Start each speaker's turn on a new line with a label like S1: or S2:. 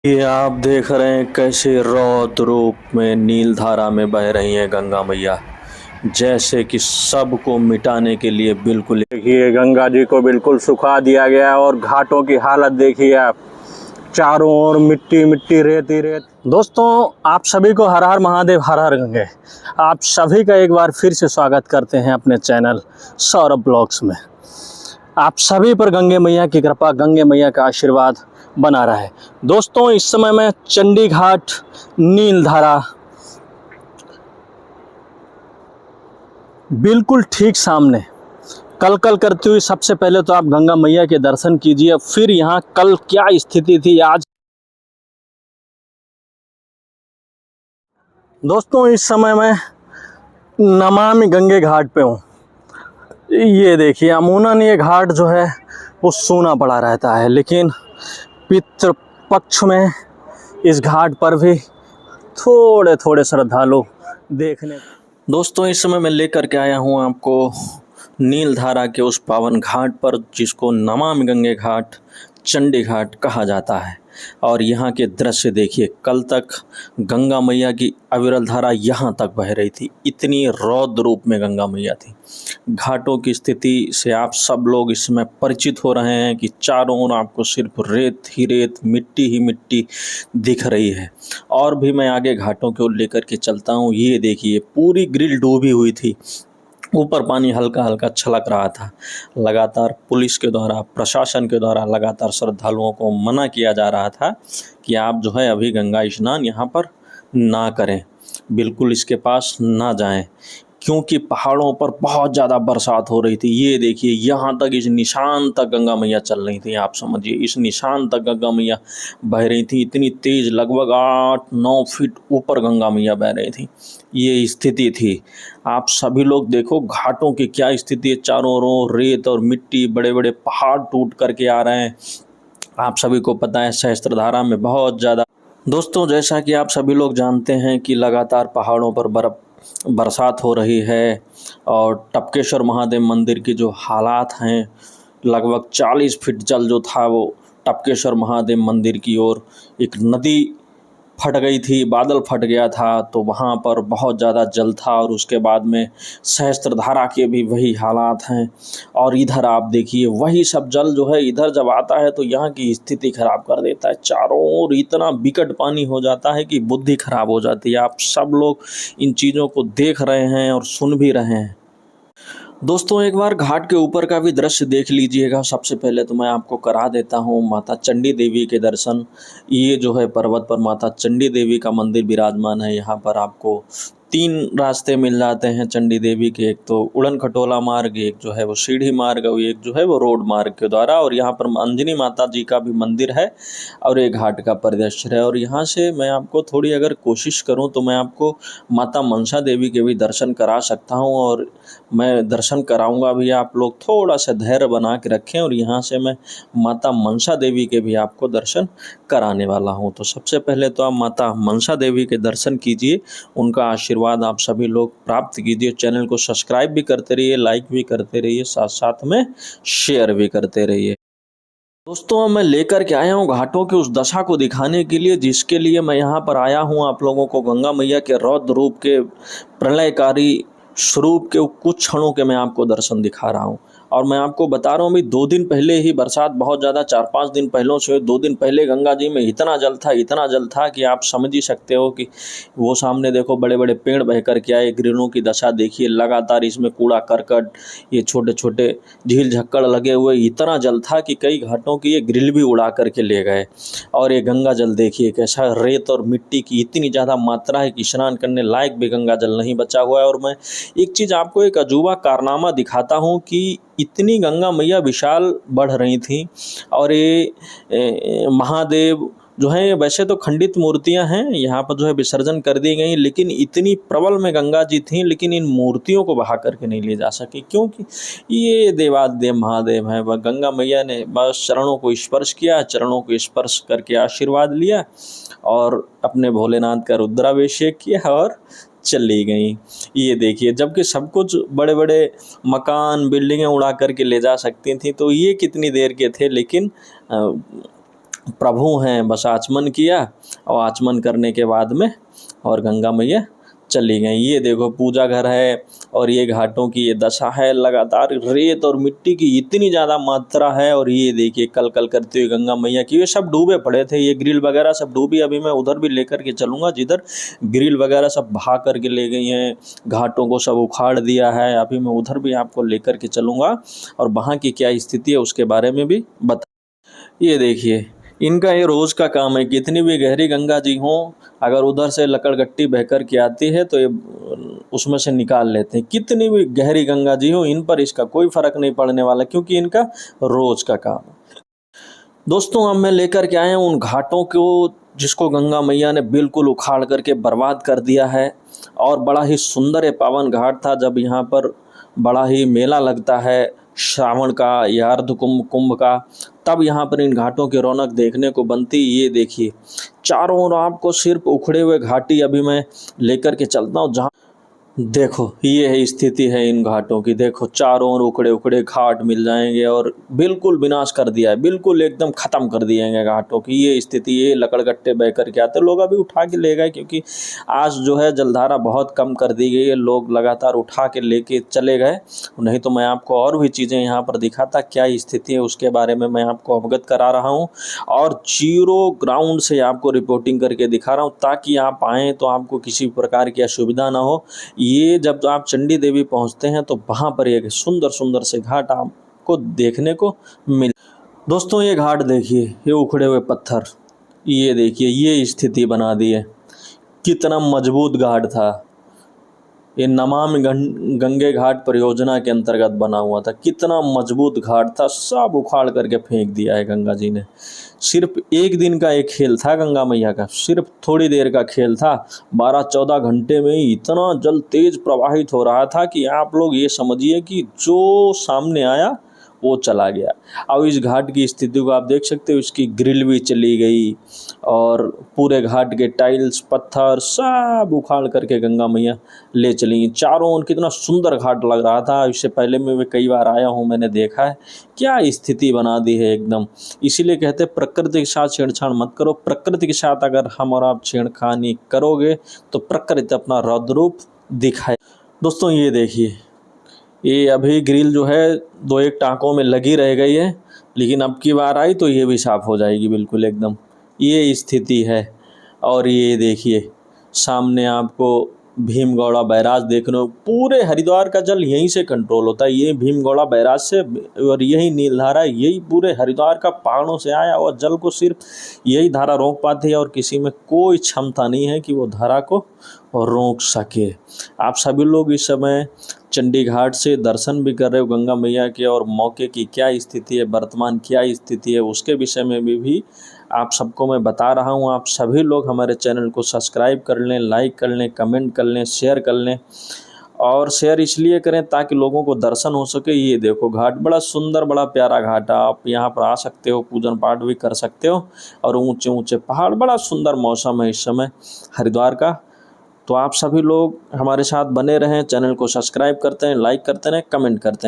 S1: ये आप देख रहे हैं कैसे रौद्र रूप में नील धारा में बह रही है गंगा मैया, जैसे कि सबको मिटाने के लिए। बिल्कुल देखिए गंगा जी को बिल्कुल सुखा दिया गया और घाटों की हालत देखिए आप, चारों ओर मिट्टी मिट्टी रेत ही रेत। दोस्तों आप सभी को हर हर महादेव, हर हर गंगे। आप सभी का एक बार फिर से स्वागत करते हैं अपने चैनल सौरभ ब्लॉग्स में। आप सभी पर गंगे मैया की कृपा, गंगे मैया का आशीर्वाद बना रहा है। दोस्तों इस समय मैं चंडी घाट नील धारा बिल्कुल ठीक सामने कल कल करती हुई। सबसे पहले तो आप गंगा मैया के दर्शन कीजिए, फिर यहाँ कल क्या स्थिति थी आज। दोस्तों इस समय मैं नमामि गंगे घाट पे हूँ। ये देखिए अमूमन ये घाट जो है वो सूना पड़ा रहता है, लेकिन पितृ पक्ष में इस घाट पर भी थोड़े थोड़े श्रद्धालु देखने। दोस्तों इस समय मैं लेकर के आया हूँ आपको नील धारा के उस पावन घाट पर, जिसको नमामि गंगे घाट, चंडी घाट कहा जाता है। और यहाँ के दृश्य देखिए, कल तक गंगा मैया की अविरल धारा यहाँ तक बह रही थी, इतनी रौद्र रूप में गंगा मैया थी। घाटों की स्थिति से आप सब लोग इसमें परिचित हो रहे हैं कि चारों ओर आपको सिर्फ रेत ही रेत, मिट्टी ही मिट्टी दिख रही है। और भी मैं आगे घाटों की ओर लेकर के चलता हूँ। ये देखिए पूरी ग्रिल डूबी हुई थी, ऊपर पानी हल्का हल्का छलक रहा था। लगातार पुलिस के द्वारा, प्रशासन के द्वारा लगातार श्रद्धालुओं को मना किया जा रहा था कि आप जो है अभी गंगा स्नान यहाँ पर ना करें, बिल्कुल इसके पास ना जाएं, क्योंकि पहाड़ों पर बहुत ज़्यादा बरसात हो रही थी। ये देखिए यहाँ तक, इस निशान तक गंगा मैया चल रही थी। आप समझिए इस निशान तक गंगा मैया बह रही थी, इतनी तेज़, लगभग 8-9 फीट ऊपर गंगा मैया बह रही थी। ये स्थिति थी। आप सभी लोग देखो घाटों की क्या स्थिति है, चारों ओर रेत और मिट्टी, बड़े बड़े पहाड़ टूट करके आ रहे हैं। आप सभी को पता है सहस्त्रधारा में बहुत ज़्यादा। दोस्तों जैसा कि आप सभी लोग जानते हैं कि लगातार पहाड़ों पर बरसात हो रही है, और टपकेश्वर महादेव मंदिर की जो हालात हैं, लगभग 40 फीट जल जो था वो टपकेश्वर महादेव मंदिर की ओर, एक नदी फट गई थी, बादल फट गया था, तो वहाँ पर बहुत ज़्यादा जल था। और उसके बाद में सहस्त्रधारा के भी वही हालात हैं। और इधर आप देखिए वही सब जल जो है इधर जब आता है तो यहाँ की स्थिति खराब कर देता है। चारों ओर इतना विकट पानी हो जाता है कि बुद्धि खराब हो जाती है। आप सब लोग इन चीज़ों को देख रहे हैं और सुन भी रहे हैं। दोस्तों एक बार घाट के ऊपर का भी दृश्य देख लीजिएगा। सबसे पहले तो मैं आपको करा देता हूँ माता चंडी देवी के दर्शन। ये जो है पर्वत पर माता चंडी देवी का मंदिर विराजमान है। यहाँ पर आपको 3 रास्ते मिल जाते हैं चंडी देवी के, एक तो उड़न खटोला मार्ग, एक जो है वो सीढ़ी मार्ग, और एक जो है वो रोड मार्ग के द्वारा। और यहाँ पर अंजनी माता जी का भी मंदिर है और एक घाट का परिदृश्य है। और यहाँ से मैं आपको थोड़ी अगर कोशिश करूँ तो मैं आपको माता मनसा देवी के भी दर्शन करा सकता हूँ, और मैं दर्शन कराऊंगा भी। आप लोग थोड़ा सा धैर्य बना के रखें, और यहाँ से मैं माता मनसा देवी के भी आपको दर्शन कराने वाला हूँ। तो सबसे पहले तो आप माता मनसा देवी के दर्शन कीजिए, उनका आशीर्वाद आप सभी लोग प्राप्त कीजिए। चैनल को सब्सक्राइब भी करते रहिए, लाइक भी करते रहिए, साथ साथ में शेयर भी करते रहिए। दोस्तों मैं लेकर के आया हूँ घाटों की उस दशा को दिखाने के लिए, जिसके लिए मैं यहाँ पर आया हूँ आप लोगों को गंगा मैया के रौद्र रूप के, प्रलयकारी स्वरूप के कुछ क्षणों के मैं आपको दर्शन दिखा रहा हूँ। और मैं आपको बता रहा हूँ भी 2 दिन पहले ही बरसात बहुत ज़्यादा, 4-5 दिन पहलों से, 2 दिन पहले गंगा जी में इतना जल था, इतना जल था कि आप समझ ही सकते हो कि वो सामने देखो बड़े बड़े पेड़ बह कर के आए, ग्रिलों की दशा देखिए, लगातार इसमें कूड़ा करकट, ये छोटे छोटे झील झक्कड़ लगे हुए, इतना जल था कि कई घाटों की ये ग्रिल भी उड़ा करके ले गए। और ये गंगा जल देखिए कैसा, रेत और मिट्टी की इतनी ज़्यादा मात्रा है कि स्नान करने लायक भी गंगा जल नहीं बचा हुआ है। और मैं एक चीज़ आपको, एक अजूबा कारनामा दिखाता हूँ कि इतनी गंगा मैया विशाल बढ़ रही थी। और ये महादेव जो है, वैसे तो खंडित मूर्तियां हैं यहाँ पर जो है विसर्जन कर दी गई, लेकिन इतनी प्रबल में गंगा जी थी, लेकिन इन मूर्तियों को बहा करके नहीं ले जा सकी, क्योंकि ये देवादेव महादेव हैं। वह गंगा मैया ने बस चरणों को स्पर्श किया, चरणों को स्पर्श करके आशीर्वाद लिया और अपने भोलेनाथ का रुद्राभिषेक किया और चली गई। ये देखिए, जबकि सब कुछ बड़े बड़े मकान, बिल्डिंगें उड़ा करके ले जा सकती थी, तो ये कितनी देर के थे, लेकिन प्रभु हैं, बस आचमन किया और आचमन करने के बाद में और गंगा मैया चली गई। ये देखो पूजा घर है और ये घाटों की ये दशा है, लगातार रेत और मिट्टी की इतनी ज़्यादा मात्रा है। और ये देखिए कल कल करते हुए गंगा मैया की, ये सब डूबे पड़े थे, ये ग्रिल वगैरह सब डूबी। अभी मैं उधर भी लेकर के चलूँगा जिधर ग्रिल वगैरह सब बहा करके ले गई हैं, घाटों को सब उखाड़ दिया है। अभी मैं उधर भी आपको लेकर के चलूँगा और वहाँ की क्या स्थिति है उसके बारे में भी बता। ये देखिए इनका ये रोज़ का काम है, कितनी भी गहरी गंगा जी हों, अगर उधर से लकड़गट्टी बहकर के आती है तो ये उसमें से निकाल लेते हैं। कितनी भी गहरी गंगा जी हो, इन पर इसका कोई फ़र्क नहीं पड़ने वाला, क्योंकि इनका रोज़ का काम है। दोस्तों अब मैं लेकर के आया हूँ उन घाटों को जिसको गंगा मैया ने बिल्कुल उखाड़ करके बर्बाद कर दिया है। और बड़ा ही सुंदर ये पावन घाट था, जब यहाँ पर बड़ा ही मेला लगता है श्रावण का या अर्ध कुंभ का, तब यहाँ पर इन घाटों की रौनक देखने को बनती। ये देखिए चारों ओर आपको सिर्फ उखड़े हुए घाटी अभी मैं लेकर के चलता हूँ, जहाँ देखो ये है स्थिति है इन घाटों की। देखो चारों ओर उखड़े उखड़े घाट मिल जाएंगे और बिल्कुल विनाश कर दिया है, बिल्कुल एकदम ख़त्म कर दिए घाटों की ये स्थिति। ये लकड़गट्टे बह करके आते, लोग अभी उठा के ले गए, क्योंकि आज जो है जलधारा बहुत कम कर दी गई है, लोग लगातार उठा के लेके चले गए। नहीं तो मैं आपको और भी चीज़ें यहाँ पर दिखाता, क्या स्थिति है उसके बारे में मैं आपको अवगत करा रहा हूँ और जीरो ग्राउंड से आपको रिपोर्टिंग करके दिखा रहा हूँ, ताकि आप आएँ तो आपको किसी प्रकार की असुविधा ना हो। ये जब आप चंडी देवी पहुंचते हैं तो वहाँ पर एक सुंदर सुंदर से घाट आपको देखने को मिल। दोस्तों ये घाट देखिए, ये उखड़े हुए पत्थर, ये देखिए ये स्थिति बना दी है। कितना मजबूत घाट था, ये नमामि गंगे घाट परियोजना के अंतर्गत बना हुआ था। कितना मजबूत घाट था, सब उखाड़ करके फेंक दिया है गंगा जी ने। सिर्फ एक दिन का एक खेल था गंगा मैया का, सिर्फ थोड़ी देर का खेल था। 12-14 घंटे में ही इतना जल तेज प्रवाहित हो रहा था कि आप लोग ये समझिए कि जो सामने आया वो चला गया। अब इस घाट की स्थिति को आप देख सकते हो, इसकी ग्रिल भी चली गई और पूरे घाट के टाइल्स पत्थर सब उखाड़ करके गंगा मैया ले चली। चारों ओर कितना सुंदर घाट लग रहा था, इससे पहले मैं भी कई बार आया हूँ, मैंने देखा है क्या स्थिति बना दी है एकदम। इसीलिए कहते हैं प्रकृति के साथ छेड़छाड़ मत करो। प्रकृति के साथ अगर हम और आप छेड़खानी करोगे तो प्रकृति अपना रौद्र रूप दिखाए। दोस्तों ये देखिए, ये अभी ग्रिल जो है 2-1 टाँकों में लगी रह गई है, लेकिन अब की बार आई तो ये भी साफ़ हो जाएगी बिल्कुल एकदम। ये स्थिति है। और ये देखिए सामने आपको भीमगौड़ा बैराज देखने को, पूरे हरिद्वार का जल यहीं से कंट्रोल होता है, ये भीमगौड़ा बैराज से, और यही नीलधारा, यही पूरे हरिद्वार का पहाड़ों से आया और जल को सिर्फ यही धारा रोक पाती है और किसी में कोई क्षमता नहीं है कि वो धारा को रोक सके। आप सभी लोग इस समय चंडी घाट से दर्शन भी कर रहे हो गंगा मैया के, और मौके की क्या स्थिति है, वर्तमान क्या स्थिति है, उसके विषय में भी आप सबको मैं बता रहा हूँ। आप सभी लोग हमारे चैनल को सब्सक्राइब कर लें, लाइक कर लें, कमेंट कर लें, शेयर कर लें। और शेयर इसलिए करें ताकि लोगों को दर्शन हो सके। ये देखो घाट बड़ा सुंदर, बड़ा प्यारा घाट है, आप यहाँ पर आ सकते हो, पूजन पाठ भी कर सकते हो। और ऊंचे ऊंचे पहाड़, बड़ा सुंदर मौसम है इस समय हरिद्वार का। तो आप सभी लोग हमारे साथ बने रहें, चैनल को सब्सक्राइब करते हैं, लाइक करते रहें, कमेंट करते हैं।